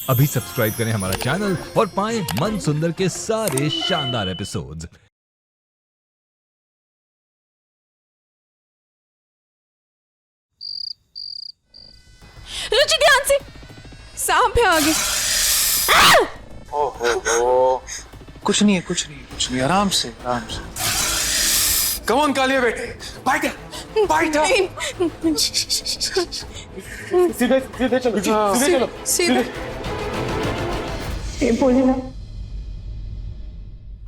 अभी सब्सक्राइब करें हमारा चैनल और पाएं मन सुंदर के सारे शानदार एपिसोड्स। रुचि ध्यान से, सांप है आगे। ओहो, कुछ नहीं है, आराम से। कम ऑन कालिया बेटे, बाइट। सीधे चलो। ये बोली ना,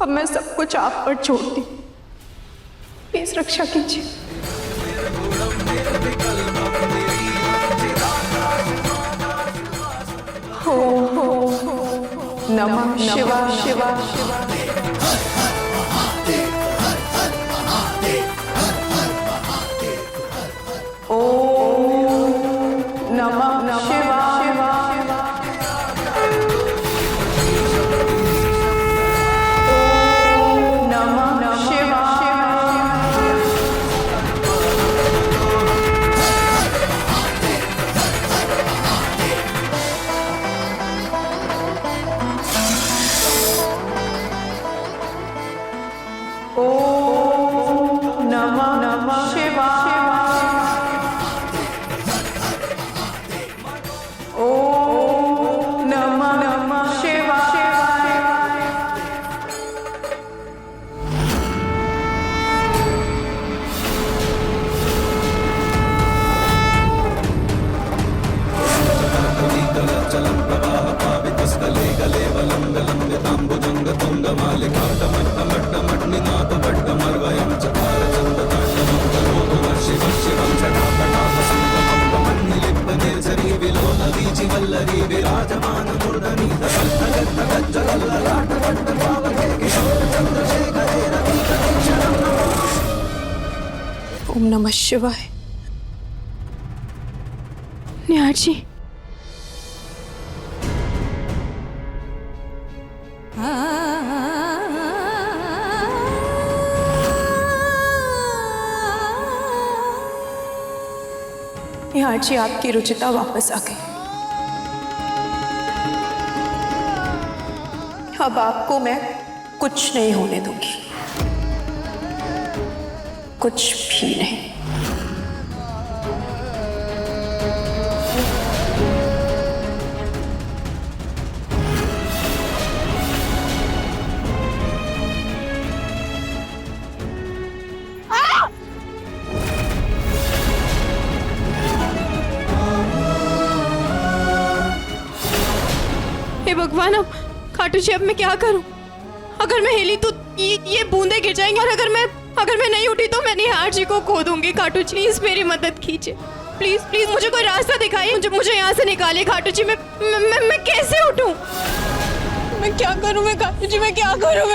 अब मैं सब कुछ आप पर छोड़ती, प्लीज रक्षा कीजिए। हो नमः शिवाय। नमः शिवाय। नमः शिवाय। नमः शिवाय। ओम नमः शिवाय। निहार जी, निहार जी, आपकी रुचिता वापस आ गई। अब आपको मैं कुछ नहीं होने दूंगी, कुछ भी नहीं। हे भगवान, अब खाटू जी, अब मैं क्या करूं? अगर मैं हिली तो ये बूंदे गिर जाएंगी, और अगर मैं नहीं उठी तो मैं निहार जी को खो दूंगी। खाटू जी, प्लीज मेरी मदद कीजिए, प्लीज मुझे कोई रास्ता दिखाइए, मुझे यहाँ से निकालिए। खाटू जी, मैं कैसे उठूं? मैं क्या करूं? मैं खाटू जी, मैं क्या करूं?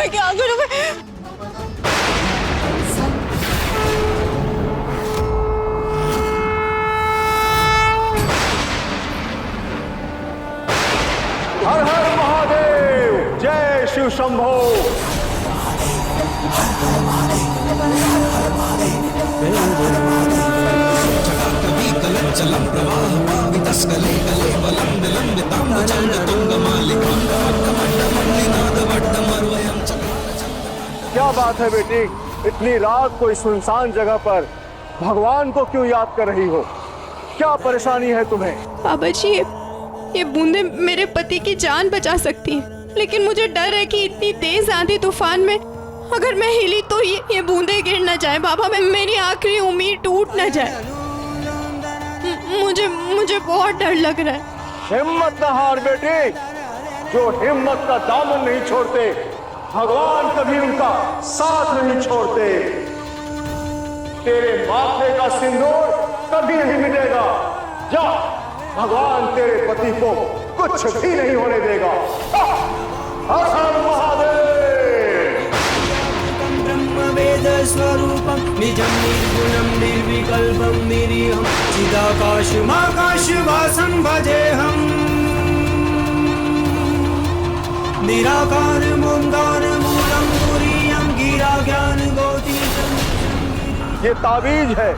हर हर महादेव, जय शिव शंभो। क्या बात है बेटी, इतनी रात को इस सुनसान जगह पर भगवान को क्यों याद कर रही हो? क्या परेशानी है तुम्हें? बाबा जी, ये बूंदे मेरे पति की जान बचा सकती हैं, लेकिन मुझे डर है कि इतनी तेज आंधी तूफान में अगर मैं हिली तो ये बूंदे गिर न जाए। बाबा, मेरी आखिरी उम्मीद टूट न जाए। मुझे बहुत डर लग रहा है। हिम्मत न हार बेटी, जो हिम्मत का दामन नहीं छोड़ते, भगवान कभी उनका साथ नहीं छोड़ते। तेरे माथे का सिंदूर कभी नहीं मिटेगा। जा, भगवान तेरे पति को कुछ भी नहीं होने देगा। हर हर महादेव। ब्रह्म वेद स्वरूपम निजं निर्गुणं निर्विकल्पं निरीहं चिदाकाशमाकाशवासं भजेऽहं निराकार मोंगार मूलं तुरीयं गिरा ज्ञान गोतीतं। ये ताबीज है,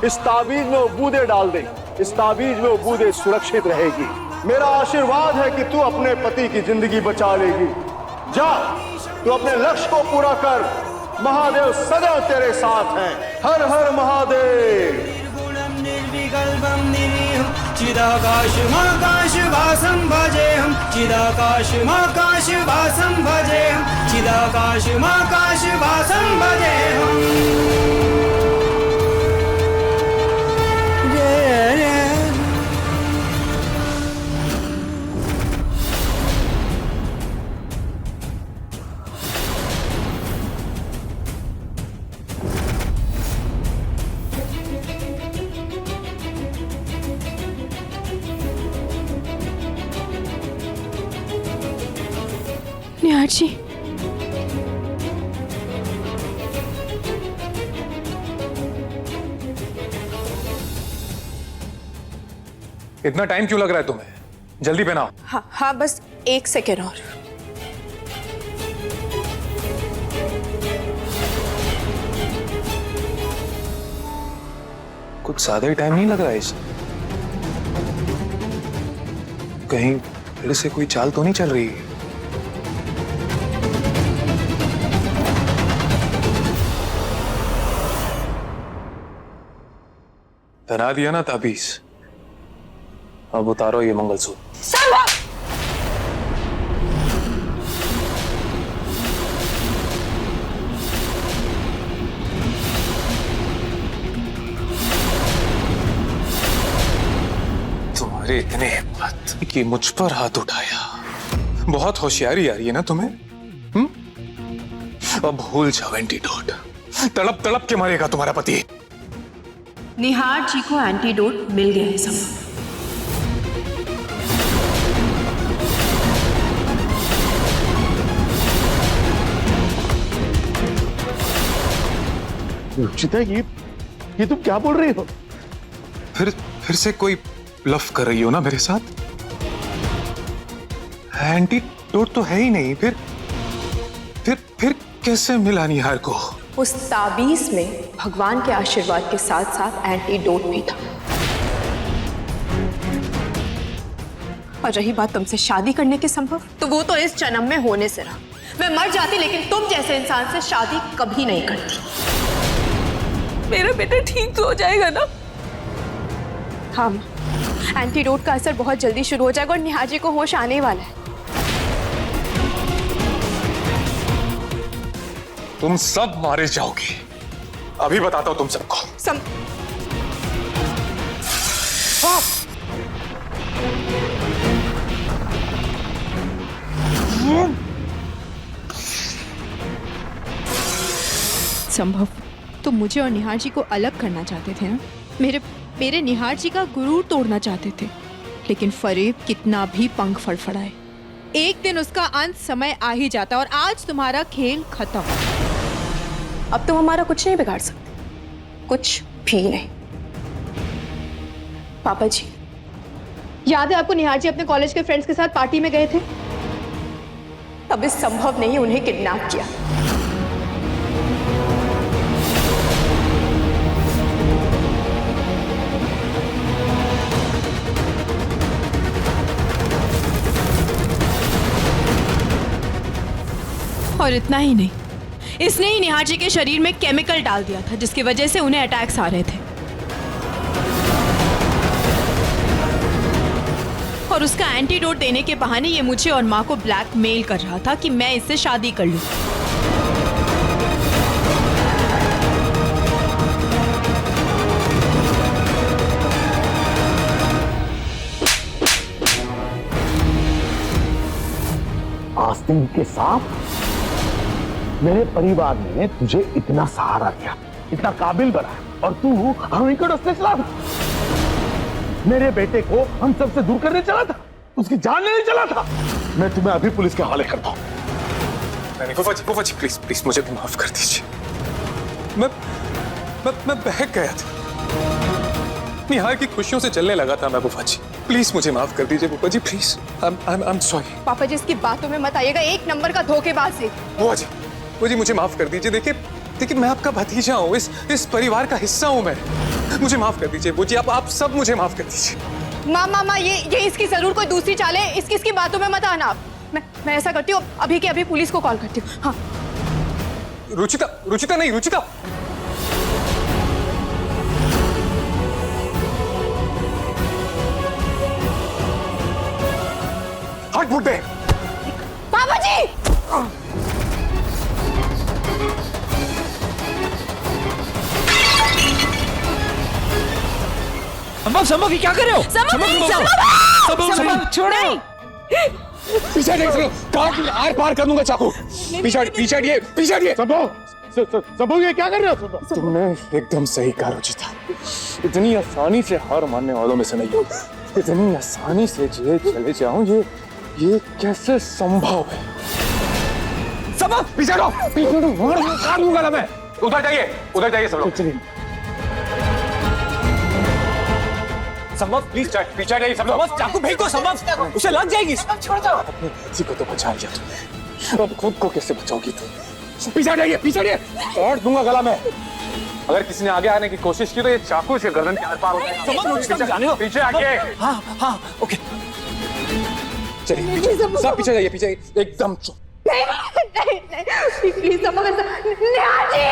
इस ताबीज में वो बूंदे डाल दे, इस ताबीज में वो बूंदे सुरक्षित रहेगी। मेरा आशीर्वाद है कि तू अपने पति की जिंदगी बचा लेगी। जा, तू अपने लक्ष्य को पूरा कर। महादेव सदैव तेरे साथ हैं। हर हर महादेव। निर्गुणं निर्विकल्पं निरीहं चिदाकाशमाकाशभासं भजेऽहं चिदाकाशमाकाशभासं भजेऽहं चिदाकाशमाकाशभासं भजेऽहं। निहार जी, इतना टाइम क्यों लग रहा है तुम्हें? जल्दी पहनाओ। हाँ हाँ, बस 1 सेकेंड और। कुछ ज्यादा ही टाइम नहीं लग रहा है इसे? कहीं फिर से कोई चाल तो नहीं चल रही? पहना दिया ना ताबीज, अब उतारो ये मंगलसूत्र। संभव। तुम्हारे इतने हिम्मत कि मुझ पर हाथ उठाया। बहुत होशियारी आ रही है ना तुम्हें? अब भूल जाओ एंटीडोट। तड़प तड़प के मरेगा तुम्हारा पति। निहार जी को एंटीडोट मिल गया है संभव। रुचिता, ये तुम क्या बोल रही हो? फिर से कोई ब्लफ कर रही हो ना मेरे साथ? एंटीडोट तो है ही नहीं। फिर कैसे मिला निहार को? उस ताबीज में भगवान के आशीर्वाद के साथ साथ एंटीडोट भी था। और रही बात तुमसे शादी करने के संभव, तो वो तो इस जन्म में होने से रहा। मैं मर जाती लेकिन तुम जैसे इंसान से शादी कभी नहीं करती। मेरा बेटा ठीक तो हो जाएगा ना? हाँ, एंटीडोट का असर बहुत जल्दी शुरू हो जाएगा और निहार जी को होश आने वाला है। तुम सब मारे जाओगे। अभी बताता हूं तुम सबको। संभव, तो मुझे और निहार जी को अलग करना चाहते थे ना? मेरे निहार जी का गुरूर तोड़ना चाहते थे। लेकिन फरेब कितना भी पंख फड़फड़ाए, एक दिन उसका अंत समय आ ही जाता। और आज तुम्हारा खेल खत्म। अब तुम हमारा कुछ नहीं बिगाड़ सकते, कुछ भी नहीं। पापा जी, याद है आपको निहार जी अपने कॉलेज के फ्रेंड्स के साथ पार्टी में गए थे? तब इस संभव ने ही उन्हें किडनैप किया। और इतना ही नहीं, इसने ही निहार जी के शरीर में केमिकल डाल दिया था जिसकी वजह से उन्हें अटैक्स आ रहे थे। और उसका एंटीडोट देने के बहाने ये मुझे और माँ को ब्लैकमेल कर रहा था कि मैं इससे शादी कर लूं। आस्तीन के साथ मेरे परिवार ने तुझे इतना सहारा दिया, इतना काबिल बनाया, और तू हमें को डसने चला था। मेरे बेटे को हम सबसे दूर करने चला था, उसकी जान लेने चला था। मैं तुम्हें अभी पुलिस के हवाले करता हूँ। नहीं, फूफा जी प्लीज मुझे माफ कर दीजिए। मैं बहक गया था। निहार की खुशियों से चलने लगा था मैं। फूफा जी प्लीज मुझे माफ कर दीजिए। फूफा जी प्लीज, आई एम सॉरी। पापा जी, इसकी बातों में मत आइएगा, एक नंबर का धोखेबाज है। फूफा जी मुझे माफ कर दीजिए। देखिए मैं आपका भतीजा हूँ, इस परिवार का हिस्सा हूँ मैं। मुझे माफ कर दीजिए। वो जी आप सब मुझे माफ कर दीजिए। माँ ये इसकी जरूर कोई दूसरी चाल है। इसकी बातों में मत आना आप। मैं ऐसा करती हूँ, अभी के अभी पुलिस को कॉल करती हूँ। हाँ रुचिता नहीं, रुचिता। हाथ फूट दे। पापा जी। संभव ये क्या कर रहे हो? संभव छोड़ो। पीछे हटिए, चलो काट आर पार कर दूंगा चाकू। पीछे हटिए। संभव ये क्या कर रहे हो? तुमने एकदम सही कहा रुचिता। इतनी आसानी से हार मानने वालों में से नहीं हूँ। इतनी आसानी से जेल चले जाऊं, ये कैसे संभव है? संभव पीछे हटो, काट दूंगा ना मैं। उधर जाइए सब लोग। संभव प्लीज पीछे जाइए सब लोग। चाकू फेंक दो संभव, उसे लग जाएगी। छोड़ दो। अपने किसी को तो बचा लिया तुमने, अब खुद को कैसे बचाओगी तुम? पीछे जाइए, काट दूंगा गला में। अगर किसी ने आगे आने की कोशिश की तो ये चाकू से गर्दन के आर पार हो जाएगा। पीछे आगे। हाँ ओके। चलिए सब पीछे जाइए, एकदम चुप। नहीं प्लीज समझ। नेहा जी।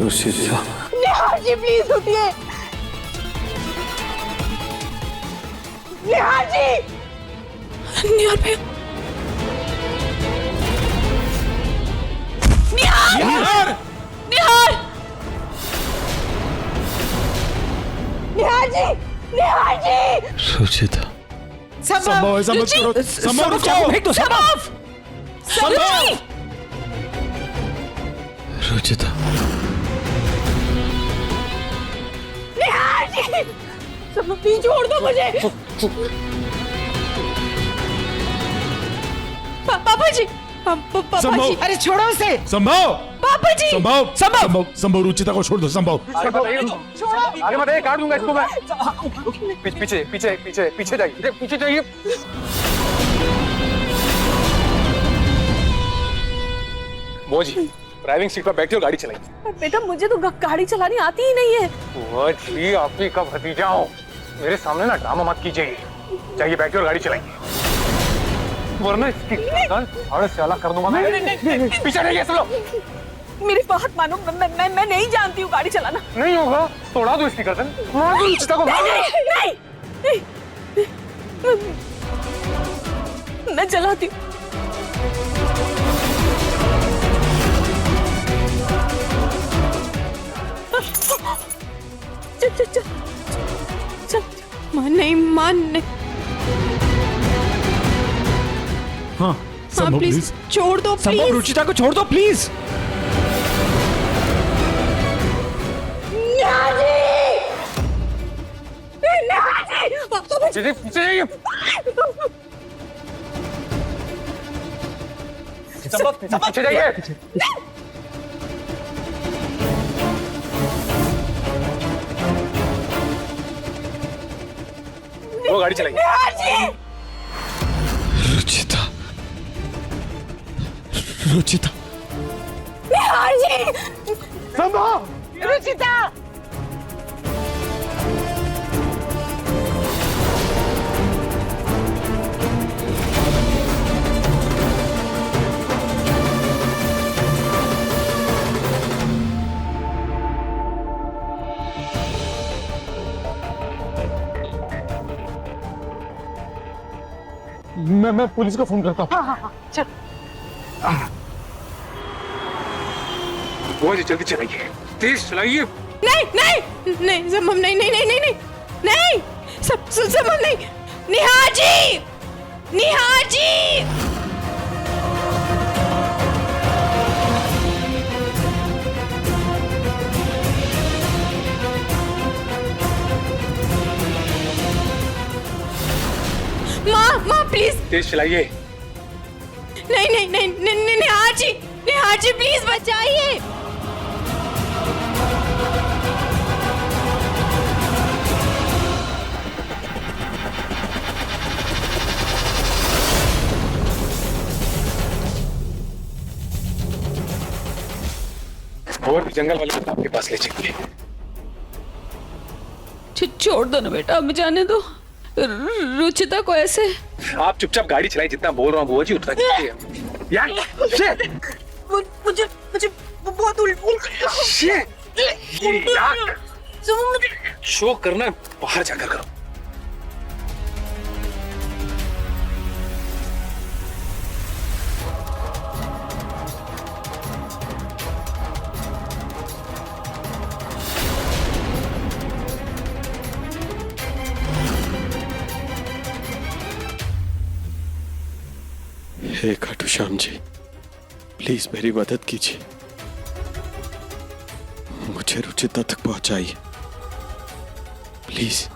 रुचिता, नेहा जी प्लीज उठिए। नेहा जी। निहार पे। निहार। निहार जी। रुचिता। संभव ऐसा मत करो। संभव रुको। फेंक दो संभव। रुचिता। सब प्लीज छोड़ दो मुझे। पापा जी। पापा जी। अरे छोड़ो उसे। संभव। पापा जी। संभव रुचिता को छोड़ दो। संभव आगे मत आइए, काट दूंगा इसको मैं। पीछे जाइए। वो जी ड्राइविंग सीट पर बैठे हो, गाड़ी चलाइए। बेटा मुझे तो गाड़ी चलानी आती ही नहीं है। वो जी आप ही का भतीजा हो, मेरे सामने ना ड्रामा मत कीजिए। जाइए बैठिए और गाड़ी चलाइए, वरना इसकी गर्दन फाड़ से अलग कर दूंगा मैं। पीछे रहिए सब लोग। मेरी बात मानो, मैं नहीं जानती हूँ गाड़ी चलाना। नहीं होगा, तोड़ा दो इसकी गर्दन। मार दो रुचिता को, मार दो। नहीं, मैं चलाती हूँ। चल। मान नहीं। हाँ संभव प्लीज छोड़ दो। संभव रुचिता को छोड़ दो प्लीज। पीछे जाइए। पीछे जाइए। वो गाड़ी चलाइए। रुचिता। निहार जी। संभव। रुचिता। मैं पुलिस को फोन करता हूँ। हाँ चल। वो जी जल्दी चलाइए, तेज चलाइए। नहीं संभव नहीं। संभव नहीं। निहार जी। माँ प्लीज तेज चलाइए। नहीं निहार निहार जी प्लीज बचाइए। और भी जंगल वाले को आपके पास ले चलिए। छोड़ दो ना बेटा, हमें जाने दो। रुचिता को ऐसे। आप चुपचाप गाड़ी चलाएं, जितना बोल रहा हूँ बुआ जी उतना कीजिए। यार मुझे बहुत शो करना बाहर जाकर करो। हे खाटू श्याम जी, प्लीज मेरी मदद कीजिए, मुझे रुचिता तक पहुंचाइए प्लीज।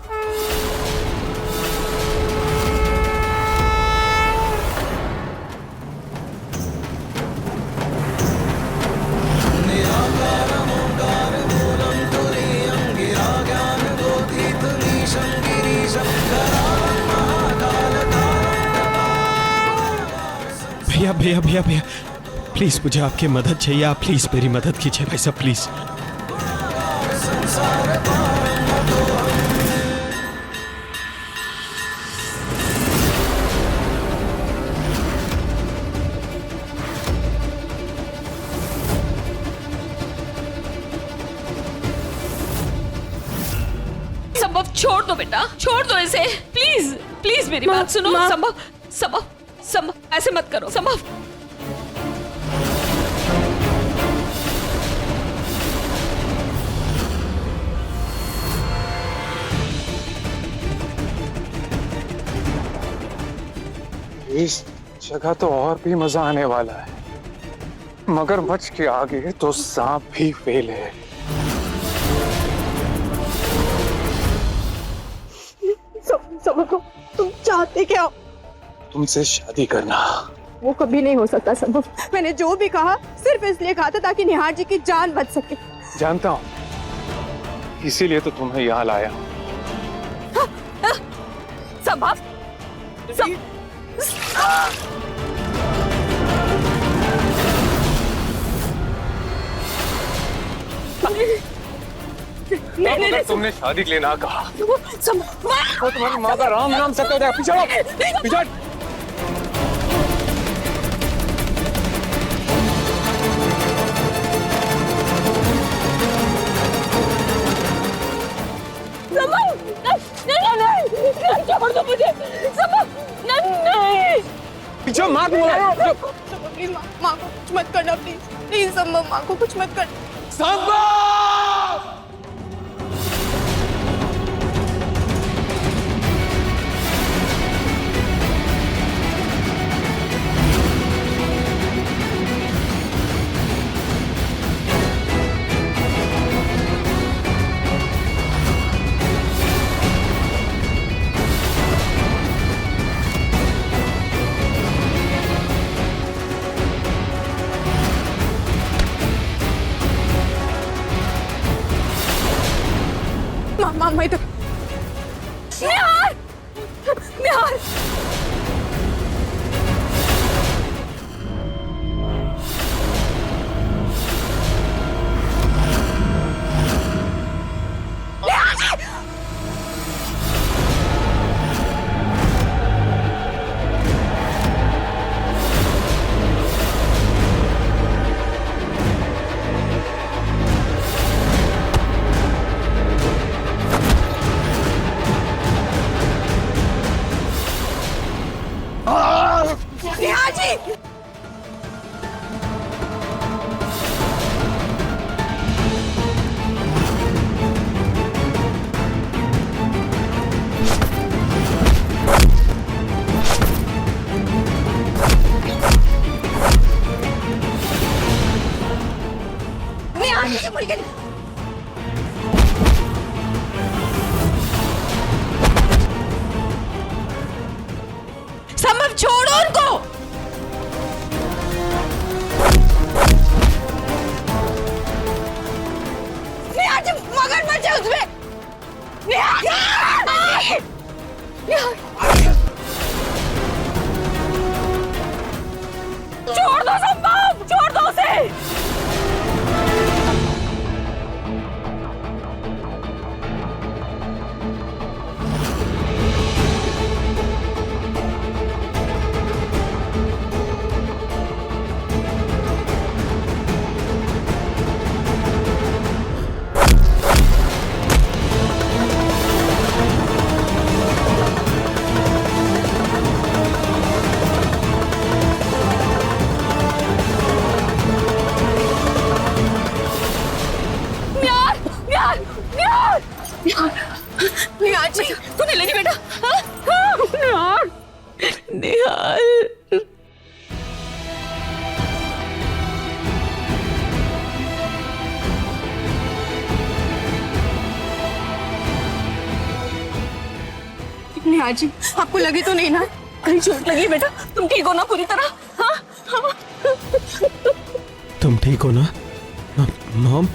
भैया भैया भैया भैया, प्लीज मुझे आपकी मदद चाहिए, आप प्लीज मेरी मदद कीजिए भाई साहब प्लीज। संभव छोड़ दो बेटा, छोड़ दो इसे प्लीज प्लीज, मेरी बात सुनो। संभव संभव संभव, ऐसे मत करो संभव। इस जगह तो और भी मजा आने वाला है, मगरमच्छ के आगे तो सांप भी फेल है। सबको तुम चाहते क्या? तुमसे शादी करना। वो कभी नहीं हो सकता संभव। मैंने जो भी कहा सिर्फ इसलिए कहा था ताकि निहार जी की जान बच सके। जानता हूं, इसीलिए तो तुम्हें यहाँ लाया। संभव नहीं, तुमने शादी के लिए ना कहा तो तुम्हारी माँ का राम नाम सकता है। पीछे छोड़ दो मुझे संभव, नहीं पीछे माँ को बुलाओ। प्लीज माँ को कुछ मत करना, प्लीज प्लीज संभव, माँ को कुछ मत करना। मामा इधर। निहार निहार संभव छोड़ो उनको। बच्चे उसमें। निहाल! निहाल! छोड़ दो संभव, छोड़ दो उसे। निहाल जी, तू नहीं लगी बेटा? निहाल, निहाल। निहाल जी, आपको लगी तो नहीं ना? कहीं चोट लगी बेटा? तुम ठीक हो ना पूरी तरह? हाँ? तुम ठीक हो ना मॉम?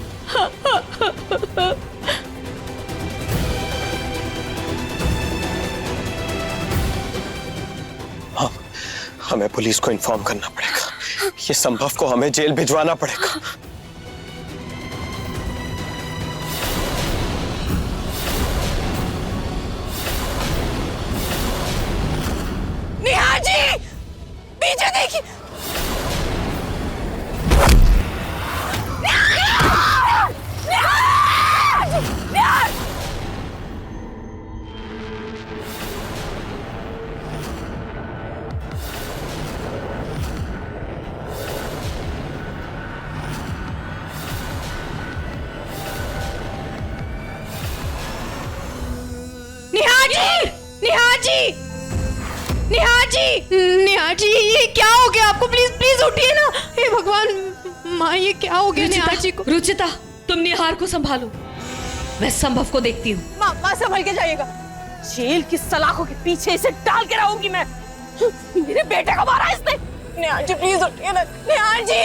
हमें पुलिस को इन्फॉर्म करना पड़ेगा। ये संभव को हमें जेल भिजवाना पड़ेगा। निहाल जी, पीछे देखिए। निहाल! निहाल! निहाल! निहाल जी! निहाल जी! निहाल जी! निहाल जी, ये क्या हो गया आपको? प्लीज प्लीज उठिए ना। हे भगवान, माँ ये क्या हो गया निहाल जी को? रुचिता, तुम निहार को संभालो, मैं संभव को देखती हूँ। माँ संभल के जाइएगा। जेल की सलाखों के पीछे इसे डाल के रहूंगी मैं। मेरे बेटे को मारा इसने। निहाल जी प्लीज उठिए ना। निहाल जी!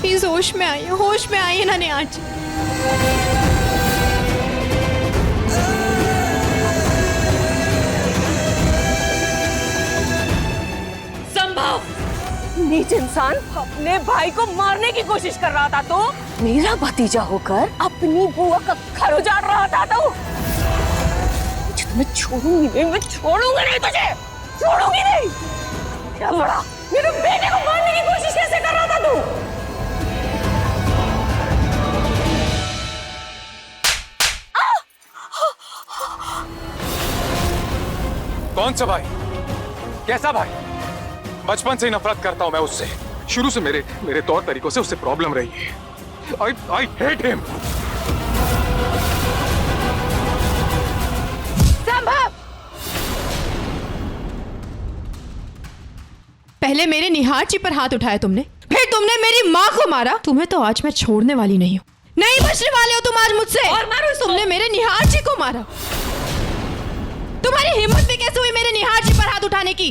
प्लीज होश में आइए ना निहाल जी। संभव, नीच इंसान, अपने भाई को मारने की कोशिश कर रहा था तो मेरा भतीजा होकर अपनी बुआ का घर उजाड़ रहा था तो मुझे तुम्हें छोड़ूंगी नहीं, मैं छोड़ूंगी नहीं तुझे, छोड़ूंगी नहीं। क्या बड़ा, मेरे बेटे को मारने की कोशिश कैसे कर रहा था तू? कौन सा भाई? कैसा भाई? बचपन से ही नफरत करता हूं मैं उससे। शुरू से मेरे तौर तरीकों से उससे प्रॉब्लम रही है। I hate him. संभव! पहले मेरे निहाल जी पर हाथ उठाया तुमने, फिर तुमने मेरी माँ को मारा। तुम्हें तो आज मैं छोड़ने वाली नहीं हूँ। नहीं बचने वाले हो तुम आज मुझसे। और मारो इसको। तुमने मेरे निहाल जी को मारा। तुम्हारी हिम्मत भी कैसे हुई मेरे निहाल जी पर हाथ उठाने की?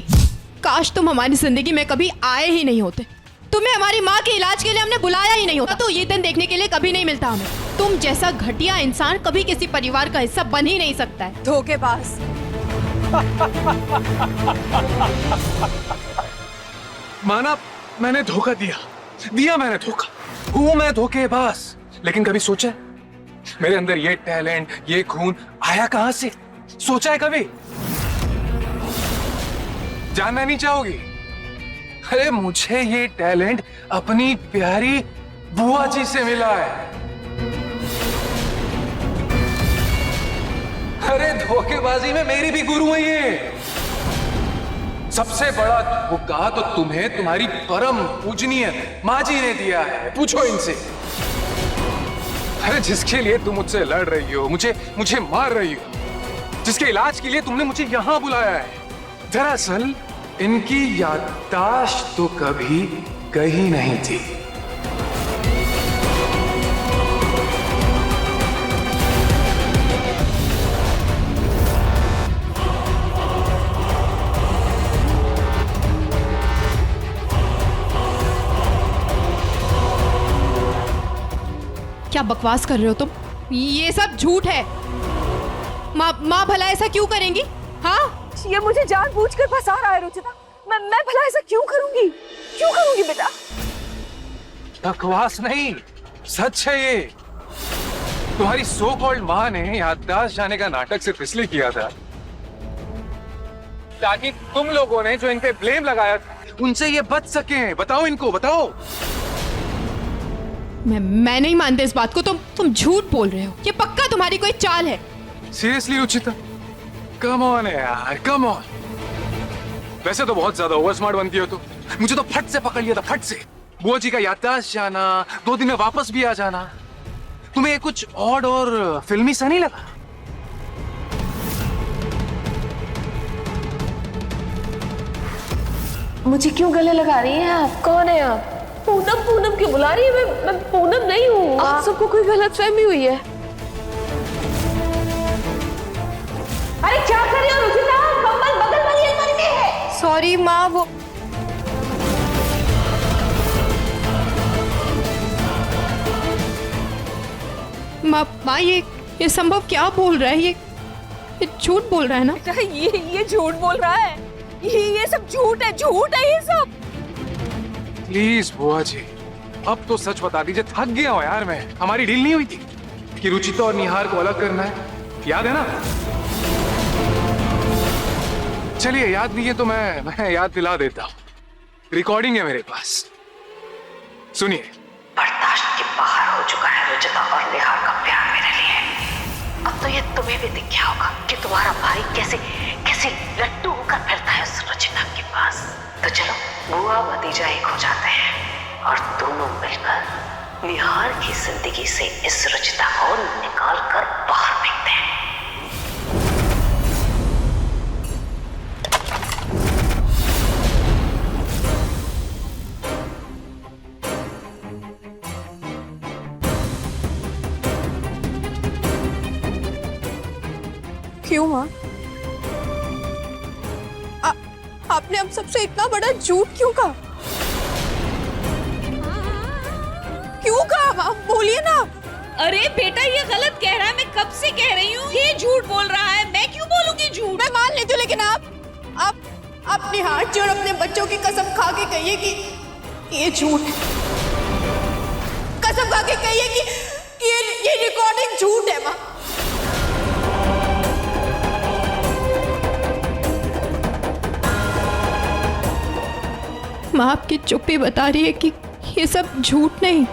काश तुम हमारी जिंदगी में कभी आए ही नहीं होते। तुम्हें हमारी माँ के इलाज के लिए हमने बुलाया ही नहीं होता तो ये दिन देखने के लिए कभी नहीं मिलता हमें। तुम जैसा घटिया इंसान कभी किसी परिवार का हिस्सा बन ही नहीं सकता है। धोखेबाज। माना मैंने धोखा दिया मैंने धोखा। हूं मैं धोखेबाज। लेकिन कभी सोचा है मेरे अंदर ये टैलेंट, ये खून आया कहां से? सोचा है कभी? जानना नहीं चाहोगी? अरे मुझे ये टैलेंट अपनी प्यारी बुआ जी से मिला है। अरे धोखेबाजी में मेरी भी गुरु है ये। सबसे बड़ा धोखा तो तुम्हें तुम्हारी परम पूजनीय माँ जी ने दिया है। पूछो इनसे। अरे जिसके लिए तुम मुझसे लड़ रही हो, मुझे मार रही हो, जिसके इलाज के लिए तुमने मुझे यहां बुलाया है, दरअसल इनकी याददाश्त तो कभी गई नहीं थी। क्या बकवास कर रहे हो तुम? ये सब झूठ है। माँ भला ऐसा क्यों करेंगी? हाँ, ये मुझे जानबूझकर फंसा रहा है रुचिता। मैं भला ऐसा क्यों करूंगी? क्यों करूंगी बेटा? बकवास नहीं, सच है ये। तुम्हारी सो कॉल्ड माँ ने याददाश्त जाने का नाटक सिर्फ इसलिए किया था ताकि तुम लोगों ने जो इन पे ब्लेम लगाया था उनसे ये बच सके। बताओ इनको, बताओ। मैं नहीं मानती इस बात को। तुम झूठ बोल रहे हो। ये पक्का तुम्हारी कोई चाल है। सीरियसली रुचिता, कम ऑन यार, कम ऑन। वैसे तो बहुत ज्यादा ओवर स्मार्ट बनती हो तुम। मुझे तो फट से पकड़ लिया था, फट से। बुआ जी का याददाश्त जाना, 2 दिन में वापस भी आ जाना, तुम्हें कुछ ऑड और फिल्मी सा नहीं लगा? मुझे क्यों गले लगा रही हैं आप? कौन है आप? पूनम पूनम क्यों बुला रही है? मैं पूनम नहीं हूँ। आप सबको कोई गलतफहमी हुई है। अरे क्या कर रही हो रुचिता? कम्बल बगल वाली अलमारी में है। सॉरी माँ, वो माँ ये संभव क्या बोल रहा है? ये झूठ बोल रहा है ना? ये झूठ बोल रहा है। ये सब झूठ है, झूठ है ये सब। प्लीज बुआ जी, अब तो सच बता दीजिए। थक गया हूं यार मैं। हमारी डील नहीं हुई थी कि रुचिता और निहार को अलग करना है, याद है ना? चलिए, याद नहीं है तो मैं याद दिला देता हूँ। रिकॉर्डिंग है मेरे पास, सुनिए। बर्दाश्त के बाहर हो चुका है रुचिता और निहार का प्यार मेरे लिए। अब तो ये तुम्हें भी दिख गया होगा कि तुम्हारा भाई कैसे कैसे लट्टू होकर फिरता है उस रुचिता के पास। तो चलो, बुआ भतीजा एक हो जाते हैं और दोनों मिलकर निहार की जिंदगी से इस रुचिता को निकाल कर बाहर फेंकते हैं। क्यों माँ? आपने हम सबसे इतना बड़ा झूठ क्यों कहा? क्यों कहा माँ? बोलिए ना। अरे बेटा, ये गलत कह रहा है। मैं कब से कह रही हूँ ये झूठ बोल रहा है। मैं क्यों बोलूंगी झूठ? मैं मान लेती हूँ, लेकिन आप निहार जी और अपने बच्चों की कसम खा के कहिए कि ये झूठ है। कसम खा के कहिए कि ये रिकॉर्डिंग झूठ है माँ। माँ आपकी चुप्पी बता रही है कि ये सब झूठ नहीं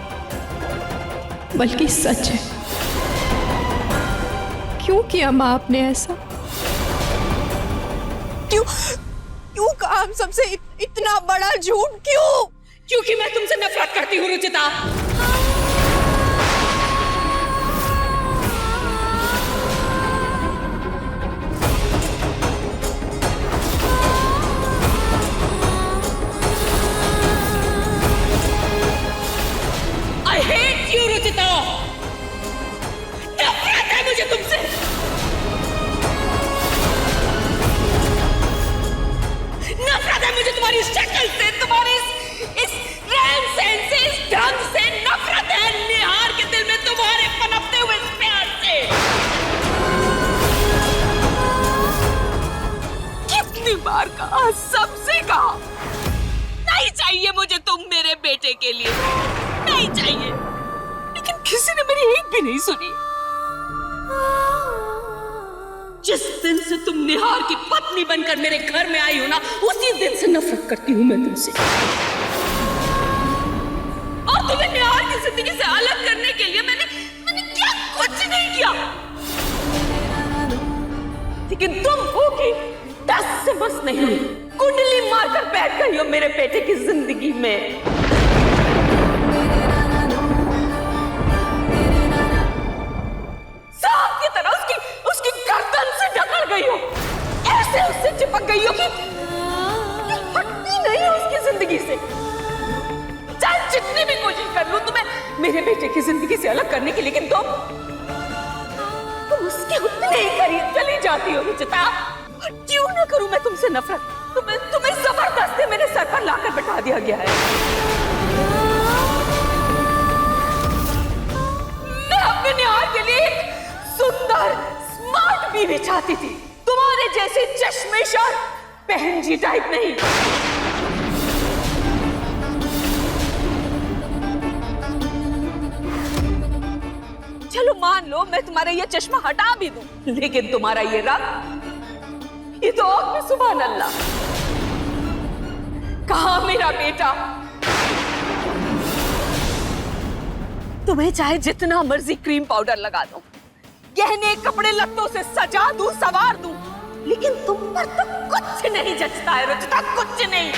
बल्कि सच है। क्यों किया माँ आपने ऐसा? क्यों कहा हम सबसे इतना बड़ा झूठ? क्यों? क्योंकि मैं तुमसे नफरत करती हूँ Ruchita. I hate you Ruchita. नफरत है मुझे तुमसे। नफरत है मुझे तुम्हारी शक्ल से, तुम्हारे इस रहन सहन से, इस ढंग से। नफरत है निहार के दिल में तुम्हारे पनपते हुए इस प्यार से। कितनी बार कहा, सबसे कहा, नहीं चाहिए मुझे तुम मेरे बेटे के लिए, नहीं चाहिए। लेकिन किसी ने मेरी एक भी नहीं सुनी। जिस दिन से तुम निहार की पत्नी बनकर मेरे घर में आई हो ना, उसी दिन से नफरत करती हूँ मैं तुमसे। और तुम्हें निहार की जिंदगी से अलग करने के लिए मैंने क्या कुछ नहीं किया। लेकिन तुम हो कि 10 से बस नहीं हुई, कुंडली मारकर बैठ गई हो मेरे बेटे की जिंदगी में। सांप की तरह उसकी गर्दन से जकड़ गई हो, ऐसे उससे चिपक गई हो कि हटती नहीं हो उसकी जिंदगी से। चाहे जितनी भी कोशिश कर लूं तुम्हें मेरे बेटे की जिंदगी से अलग करने की, लेकिन तुम उसके उतने ही करीब चली जाती हो रुचिता। क्यों ना करूं मैं तुमसे नफरत? तुम्हें जबरदस्ती मेरे सर पर लाकर बैठा दिया गया है। निहार के लिए एक सुंदर स्मार्ट बीवी चाहती थी, तुम्हारे जैसे चश्मेशार बहन जी टाइप नहीं। चलो मान लो मैं तुम्हारा ये चश्मा हटा भी दूं, लेकिन तुम्हारा ये रंग, ये तो और भी सुभान अल्लाह। कहाँ मेरा बेटा? तुम्हें चाहे जितना मर्जी क्रीम पाउडर लगा दो, गहने कपड़े लत्तों से सजा दूं, सवार दूं, लेकिन तुम पर तो कुछ नहीं जचता है रुचिता, कुछ नहीं।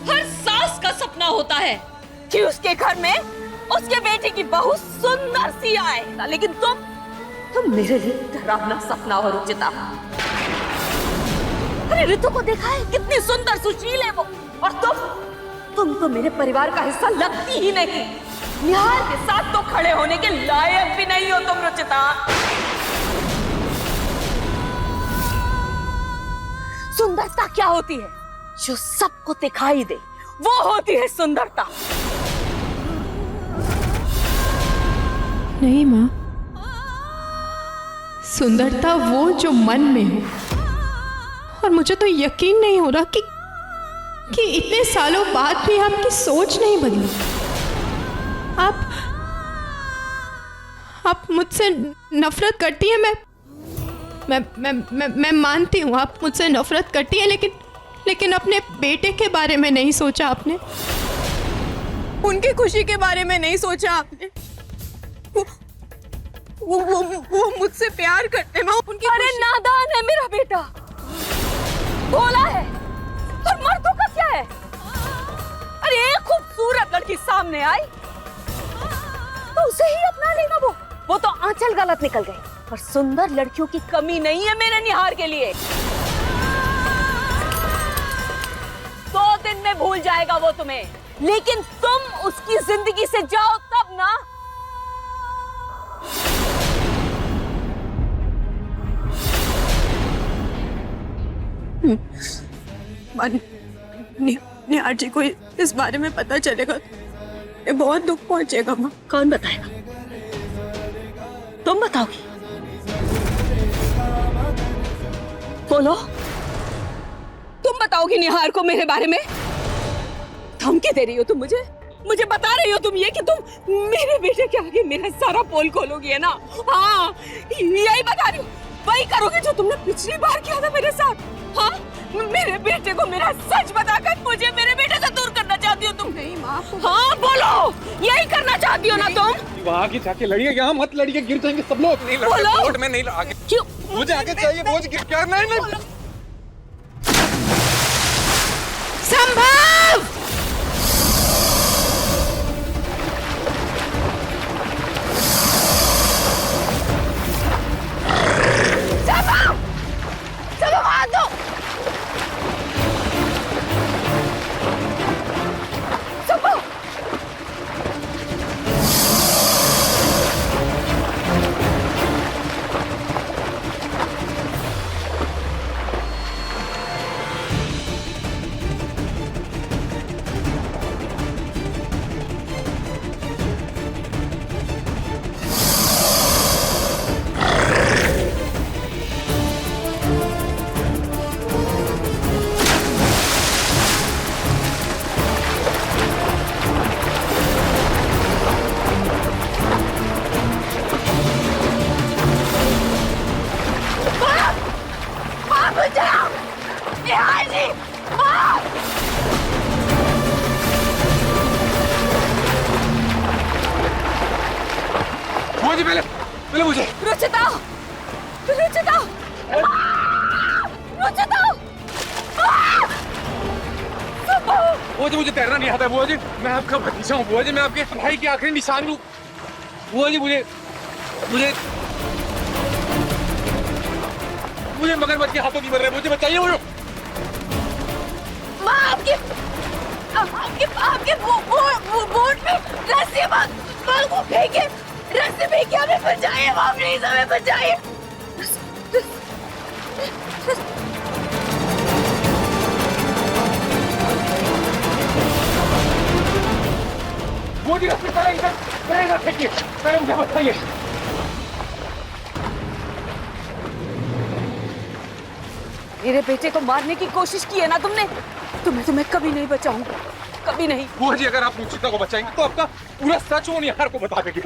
हर सास का सपना होता है कि उसके घर में उसके बेटे की बहू सुंदर सी आए, लेकिन तुम मेरे लिए डरावना सपना हो रुचिता। अरे ऋतु को देखा है, कितनी सुंदर सुशील है वो, और तुम तो मेरे परिवार का हिस्सा लगती ही नहीं। निहार के साथ तो खड़े होने के लायक भी नहीं हो तुम रुचिता। सुंदरता क्या होती है? जो सबको दिखाई दे, वो होती है सुंदरता। नहीं माँ, सुंदरता वो जो मन में हो। और मुझे तो यकीन नहीं हो रहा कि इतने सालों बाद भी आपकी सोच नहीं बदली। आप मुझसे नफरत करती हैं। मैं मानती हूँ आप मुझसे नफरत करती हैं, लेकिन अपने बेटे के बारे में नहीं सोचा आपने, उनकी खुशी के बारे में नहीं सोचा आपने। वो मुझसे प्यार करते हैं उनकी। अरे नादान है मेरा बेटा, भोला है, और मर्दों का क्या है? अरे एक खूबसूरत लड़की सामने आई तो उसे ही अपना लेगा वो तो आंचल गलत निकल गई। और सुंदर लड़कियों की कमी नहीं है मेरे निहार के लिए। 2 दिन में भूल जाएगा वो तुम्हें, लेकिन तुम उसकी जिंदगी से जाओ तब ना। निहार जी को इस बारे में पता चलेगा तो बहुत दुख पहुंचेगा माँ। कौन बताएगा? तुम बताओगी? बोलो, तुम बताओगी निहार को मेरे बारे में? धमकी दे रही हो तुम मुझे बता रही हो तुम ये कि तुम मेरे बेटे के आगे मेरा सारा पोल खोलोगी, है ना? हाँ, यही बता रही हो। वही करोगे जो तुमने पिछली बार किया था मेरे साथ। हाँ, मेरे बेटे को मेरा सच बताकर मुझे मेरे बेटे से दूर करना चाहती हो तुम? नहीं माँ। हाँ बोलो, यही करना चाहती हो ना तुम? वहाँ आगे जाके लड़िए, यहाँ मत लड़िए, गिर जाएंगे सब लोग। नहीं लड़ना, कोर्ट में नहीं आगे। क्यों? मुझे आगे चाहिए, बोझ गिर क्या? नहीं। संभव! संभव हाथ दो। संभव, पहले मुझे। रुचिता, रुचिता, रुचिता। बुआ जी मुझे तैरना नहीं आता बुआ जी, मैं आपका भतीजा हूँ बुआ जी, मैं आपके भाई की आखिरी निशान हूँ बुआ जी। मुझे मगरमच्छ के हाथों नहीं मर रहे, मुझे बचाइए। माँ आपके बोट में रस्सी माँ को फेंके, रस्सी फेंके, हमें बचाइए माँ, प्लीज हमें बचाइए। बुआ जी पहले इधर फेंकिए, पहले मुझे बताइए। मेरे बेटे को मारने की कोशिश की है ना तुमने, तुम्हें कभी नहीं बचाऊंगा, कभी नहीं। बुआ जी अगर आप रुचिता को बचाएंगे तो आपका पूरा सच वो निहार को बता देगी।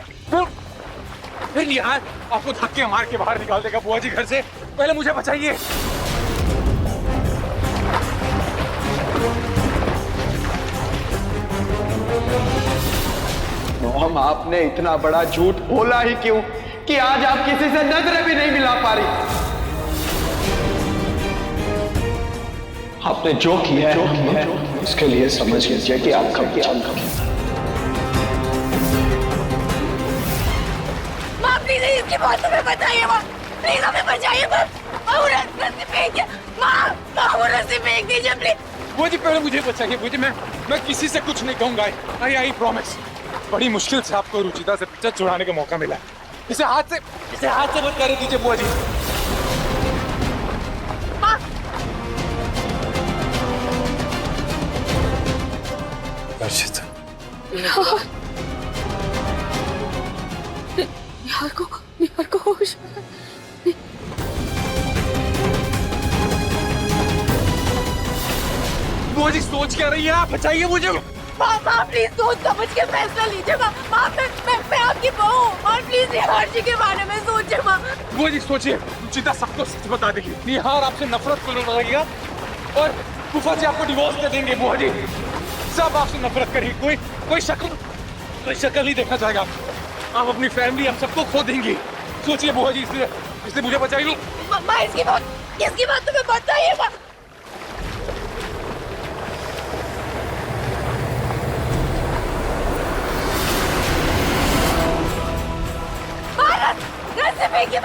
फिर निहार आपको धक्के मार के बाहर निकाल देगा बुआ जी घर से। पहले मुझे बचाइए। मोहम, आपने इतना बड़ा झूठ बोला ही क्यों कि आज आप किसी से नजरें भी नहीं मिला पा रही? आपने जो किया है उसके लिए समझ लीजिए कि आपका माँ प्लीज इसकी बात हमें बताइए, माँ प्लीज हमें बचाइए, माँ वो रस्सी फेंक दीजिए, माँ वो रस्सी फेंक दीजिए प्लीज। बुआ जी पहले मुझे बचाइए। बुआ जी मैं किसी से कुछ नहीं कहूंगा। I promise. बड़ी मुश्किल से आपको रुचिता से पिक्चर छुड़ाने का मौका मिला। इसे हाथ से बंद कर दीजिए बुआ जी। निहार को होश। बुआ जी सोच क्या रही है आप? बचाइए मुझे। माँ प्लीज सोच समझ के फैसला लीजिए। माँ मैं आपकी बहू हूँ, माँ प्लीज निहार जी के बारे में सोचिए। माँ बुआ जी सोचिए, रुचिता सबको सच बता देगी। निहार आपसे नफरत करने लगेगा और फूफा जी आपको डिवोर्स दे देंगे। बुआ जी सब आपसे नफरत करेगी। कोई शक्ल नहीं देखना चाहेगा। आप अपनी फैमिली आप सबको खो देंगी। सोचिए बुआ जी, इसलिए मुझे बचाइए। माँ इसकी बात तुम्हें बताइए। माँ रस्सी फेंकिए।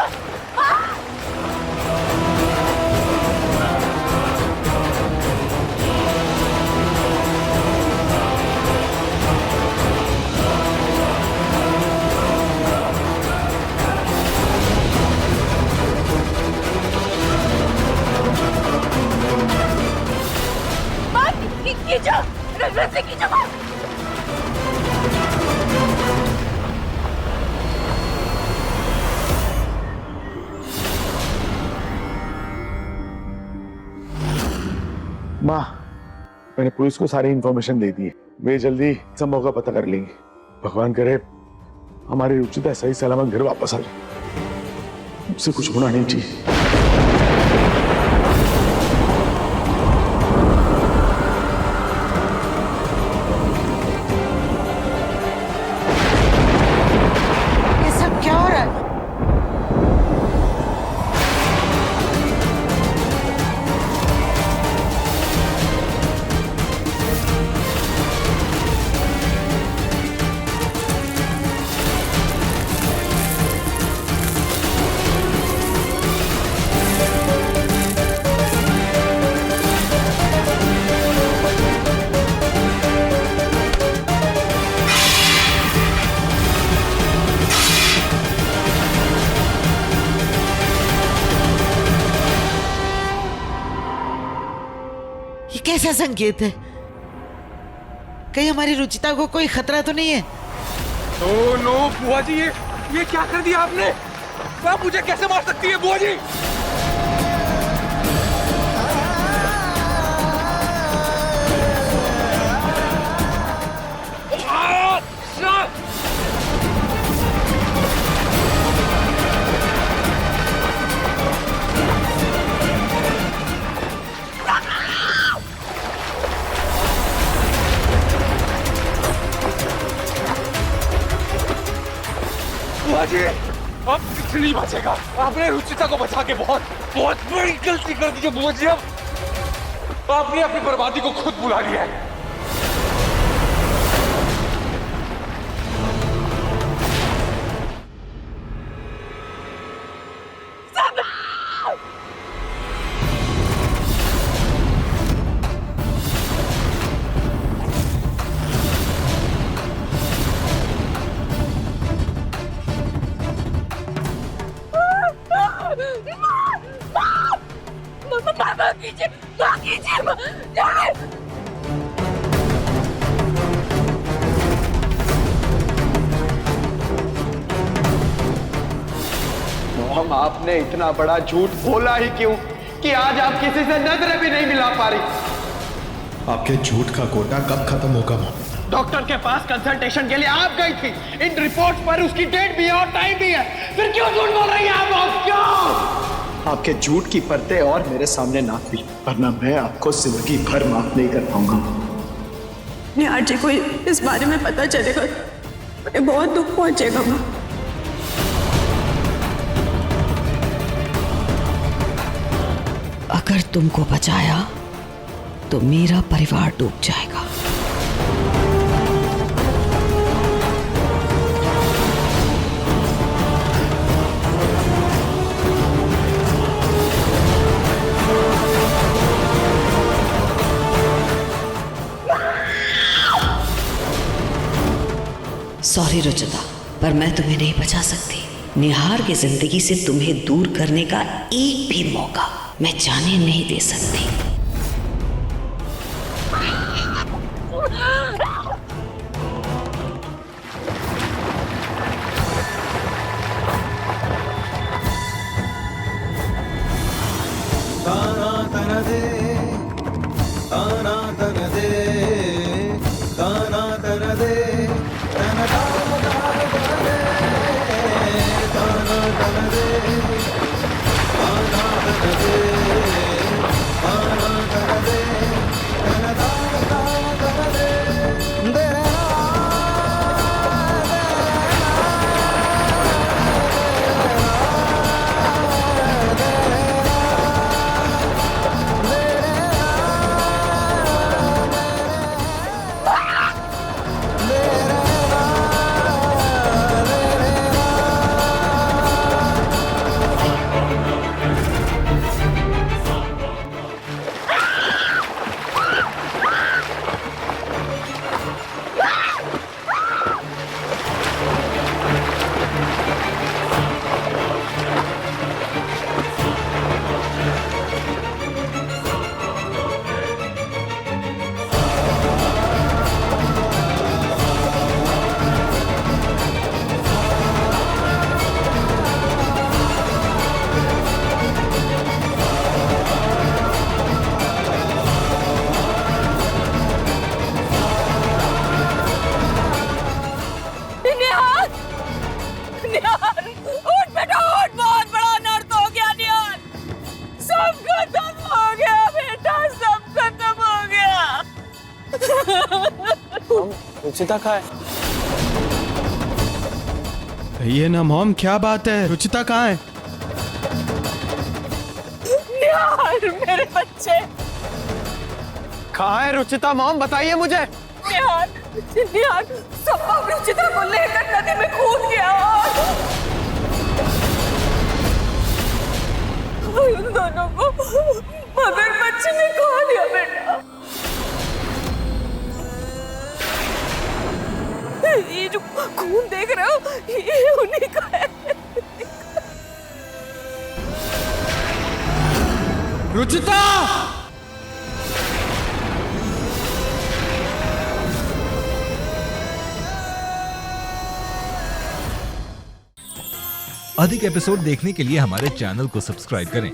रस्सी खींचो। माँ, मैंने पुलिस को सारी इंफॉर्मेशन दे दी है। वे जल्दी संभव का पता कर लेंगे। भगवान करे हमारी रुचिता सही सलामत घर वापस आ जाए। मुझसे कुछ होना नहीं चाहिए। ये सब क्या हो रहा है? कैसा संकेत है? कहीं हमारी रुचिता को कोई खतरा तो नहीं है? नो बुआ जी, ये क्या कर दिया आपने? आप मुझे कैसे मार सकती है बुआ जी? बुआजी, अब कुछ नहीं बचेगा। आपने रुचिता को बचा के बहुत बड़ी गलती कर दी है बुआजी। अब आपने अपनी बर्बादी को खुद बुला लिया है। मॉम, आपने इतना बड़ा झूठ बोला ही क्यों कि आज आप किसी से नजरें भी नहीं मिला पा रही? आपके झूठ का कोटा कब खत्म होगा मॉम? डॉक्टर के पास कंसल्टेशन के लिए आप गई थी। इन रिपोर्ट्स पर उसकी डेट भी है और टाइम भी है। फिर क्यों झूठ बोल रही हैं आप लोग? क्यों? आपके झूठ की परतें और मेरे सामने ना खुली, वरना मैं आपको जिंदगी भर माफ नहीं कर पाऊंगा। निहार जी को इस बारे में पता चलेगा, मुझे बहुत दुख पहुंचेगा माँ। अगर तुमको बचाया तो मेरा परिवार डूब जाएगा। सॉरी रुचिता, पर मैं तुम्हें नहीं बचा सकती। निहार की जिंदगी से तुम्हें दूर करने का एक भी मौका मैं जाने नहीं दे सकती। रुचिता कहाँ है? ये ना मॉम, क्या बात है? रुचिता कहाँ है? निहार, मेरे बच्चे कहाँ है रुचिता? मॉम बताइए मुझे। निहार, निहार संभव रुचिता को लेकर नदी में कूद गया और उन दोनों को मगरमच्छ ने खा लिया। बेटा, ये जो खून देख रहे हो, ये उन्हीं का है। रुचिता! अधिक एपिसोड देखने के लिए हमारे चैनल को सब्सक्राइब करें